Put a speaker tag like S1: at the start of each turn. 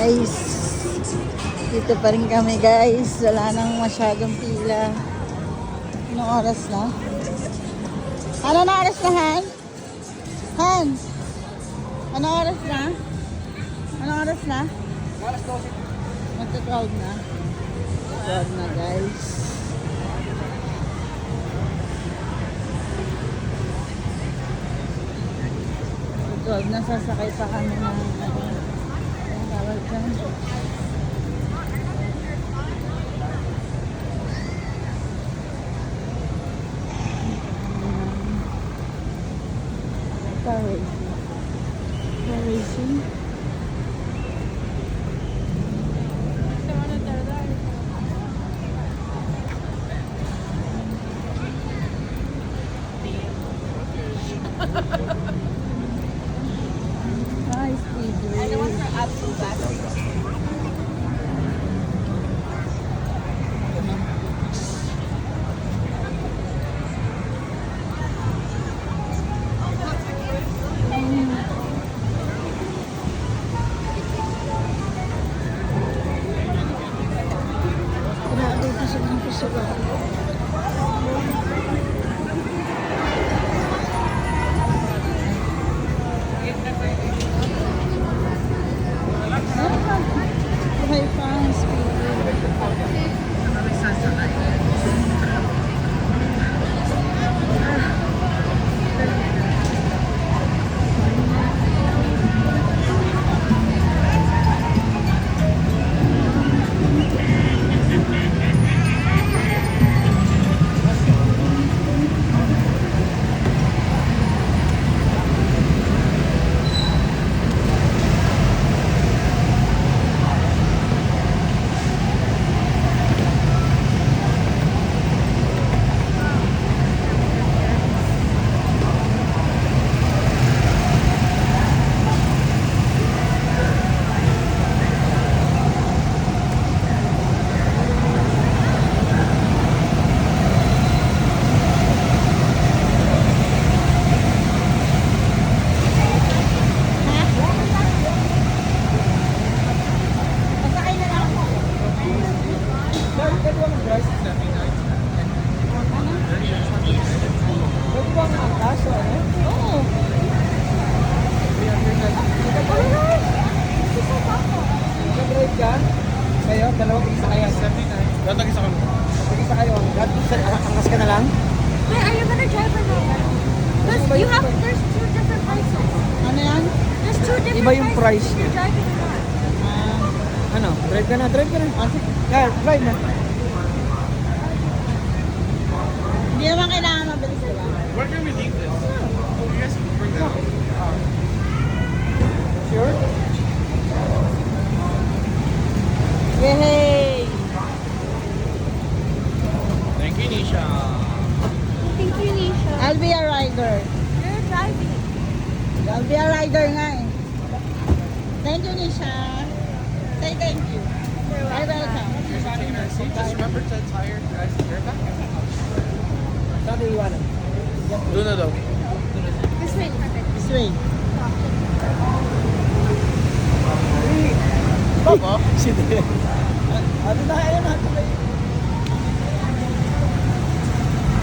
S1: guys. Dito pa rin kami guys. Wala nang masyadong pila. Anong oras na? Ano na oras na, Han? Han? Anong oras na? Anong oras na? Magta-12 na. 12 na guys. Nasasakay pa kami ng ang tawag dyan. Racing.
S2: Kayo, dalawang isa kayo. 79. Dalawang isa kami. Isa kayo. Angkas ka na lang?
S3: Wait, are you gonna drive or no? There's two different prices.
S1: Ano yan?
S3: There's two different
S2: Iba yung price
S3: if you're driving or not.
S2: Ano? Drive ka na. Yeah, drive na.
S1: Hindi naman kailangan mabilis, diba?
S4: Where can we leave this? You guys can bring that up.
S2: Sure?
S1: Yay!
S4: Thank you, Nisha.
S3: Thank you, Nisha.
S1: I'll be a rider.
S3: You're driving.
S1: I'll be a rider nga eh. Thank you, Nisha. Say thank you. I welcome.
S4: You're sitting in our seat. Just remember to tie your guys' hair back.
S2: Saan iiwanan?
S4: Doon na daw.
S3: This way.
S1: This way.
S4: Papa?
S2: Sige. Ano na kaya natin?